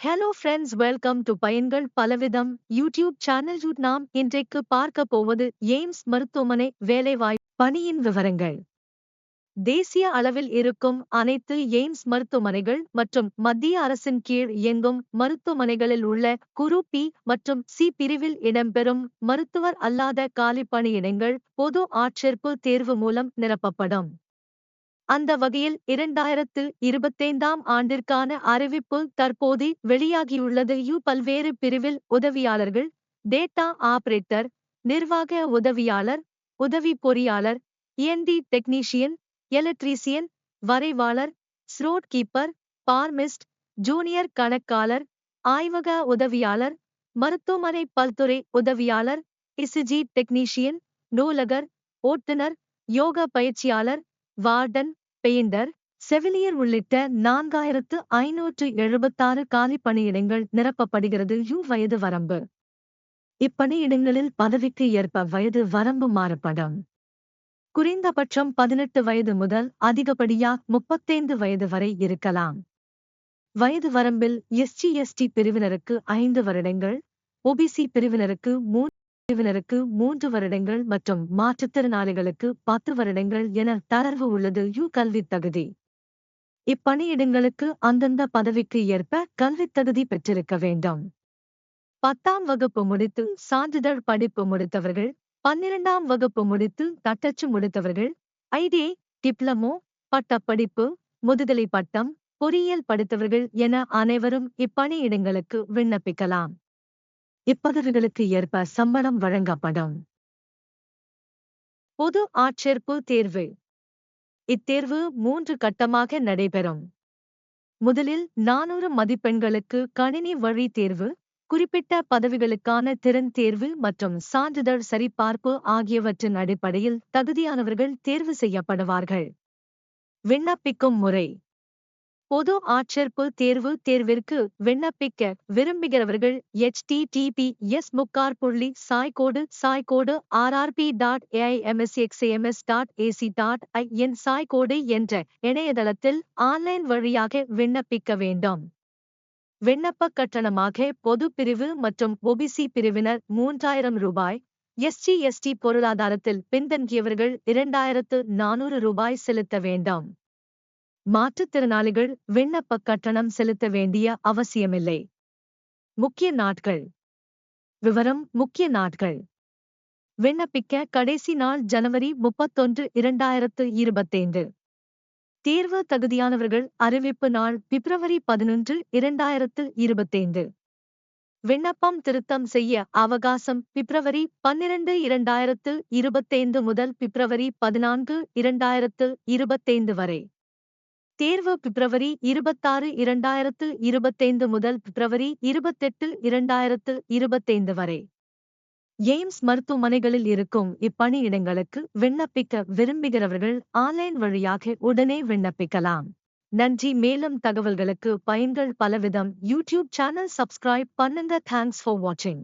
Hello friends, welcome to பயன்கள் பலவிதம் YouTube channel. நாம் இன்றைக்கு பார்க்க போவது எய்ம்ஸ் மருத்துவமனை வேலைவாய்ப்பு பணியின் விவரங்கள். தேசிய அளவில் இருக்கும் அனைத்து எய்ம்ஸ் மருத்துவமனைகள் மற்றும் மத்திய அரசின் கீழ் இயங்கும் மருத்துவமனைகளில் உள்ள குரூப் பி மற்றும் சி பிரிவில் இடம்பெறும் மருத்துவர் அல்லாத காலி பணியிடங்கள் பொது ஆட்சேர்ப்பு தேர்வு மூலம் நிரப்பப்படும். அந்த வகையில் 2025ஆம் ஆண்டிற்கான அறிவிப்பு தற்போது வெளியாகியுள்ளது. பல்வேறு பிரிவில் உதவியாளர்கள், டேட்டா ஆபரேட்டர், நிர்வாக உதவியாளர், உதவி பொறியாளர், இஎன்டி டெக்னீஷியன், எலக்ட்ரீசியன், வரைவாளர், ஸ்ரோட் கீப்பர், பார்மிஸ்ட், ஜூனியர் கணக்காளர், ஆய்வக உதவியாளர், மருத்துவமனை பல்துறை உதவியாளர், இசிஜி டெக்னீஷியன், நூலகர், ஓட்டுநர், யோகா பயிற்சியாளர், வார்டன், பெயிண்டர், செவிலியர் உள்ளிட்ட 4576 காலி பணியிடங்கள் நிரப்பப்படுகிறது. வயது வரம்பு. இப்பணியிடங்களில் பதவிக்கு ஏற்ப வயது வரம்பு மாறுபடும். குறைந்தபட்சம் 18 வயது முதல் அதிகப்படியாக 35 வயது வரை இருக்கலாம். வயது வரம்பில் எஸ்சி/எஸ்டி பிரிவினருக்கு 5 வருடங்கள், ஓபிசி பிரிவினருக்கு 3 வருடங்கள் மற்றும் மாற்றுத்திறனாளிகளுக்கு 10 வருடங்கள் என தளர்வு உள்ளது. கல்வித் தகுதி. இப்பணியிடங்களுக்கு அந்தந்த பதவிக்கு ஏற்ப கல்வித் தகுதி பெற்றிருக்க வேண்டும். 10ஆம் வகுப்பு முடித்து சான்றிதழ் படிப்பு முடித்தவர்கள், 12ஆம் வகுப்பு முடித்து தட்டச்சு முடித்தவர்கள், ஐடிஐ, டிப்ளமோ, பட்டப்படிப்பு, முதுகலை பட்டம், பொறியியல் படித்தவர்கள் என அனைவரும் இப்பணியிடங்களுக்கு விண்ணப்பிக்கலாம். இப்பதவிகளுக்கு ஏற்ப சம்பளம் வழங்கப்படும். பொது ஆட்சேர்ப்பு தேர்வு. இத்தேர்வு 3 கட்டமாக நடைபெறும். முதலில் 400 மதிப்பெண்களுக்கு கணினி வழி தேர்வு, குறிப்பிட்ட பதவிகளுக்கான திறன் தேர்வு மற்றும் சான்றிதழ் சரிபார்ப்பு ஆகியவற்றின் அடிப்படையில் தகுதியானவர்கள் தேர்வு செய்யப்படுவார்கள். விண்ணப்பிக்கும் முறை. பொது ஆட்சேர்ப்பு தேர்விற்கு விண்ணப்பிக்க விரும்புகிறவர்கள் https://rrp.aimsexams.ac.in என்ற இணையதளத்தில் ஆன்லைன் வழியாக விண்ணப்பிக்க வேண்டும். விண்ணப்ப கட்டணமாக பொது பிரிவு மற்றும் ஓபிசி பிரிவினர் 3000 ரூபாய், எஸ்சி/எஸ்டி பொருளாதாரத்தில் பின்தங்கியவர்கள் 2400 ரூபாய் செலுத்த வேண்டும். மாற்றுத்திறனாளிகள் விண்ணப்ப கட்டணம் செலுத்த வேண்டிய அவசியமில்லை. முக்கிய நாட்கள். விவரம். முக்கிய நாட்கள். விண்ணப்பிக்க கடைசி நாள் ஜனவரி 31, 2025. தேர்வு தகுதியானவர்கள் அறிவிப்பு நாள் பிப்ரவரி 11, 2025. விண்ணப்பம் திருத்தம் செய்ய அவகாசம் பிப்ரவரி 12, 2025 முதல் பிப்ரவரி 14, 2025 வரை. தேர்வு பிப்ரவரி 26, 2025 முதல் பிப்ரவரி 28, 2025 வரை. எய்ம்ஸ் மருத்துவமனைகளில் இருக்கும் இப்பணியிடங்களுக்கு விண்ணப்பிக்க விரும்புகிறவர்கள் ஆன்லைன் வழியாக உடனே விண்ணப்பிக்கலாம். நன்றி. மேலும் தகவல்களுக்கு பயன்கள் பலவிதம் யூடியூப் சேனல் சப்ஸ்கிரைப் பண்ணுங்க. தேங்க்ஸ் ஃபார் வாட்சிங்.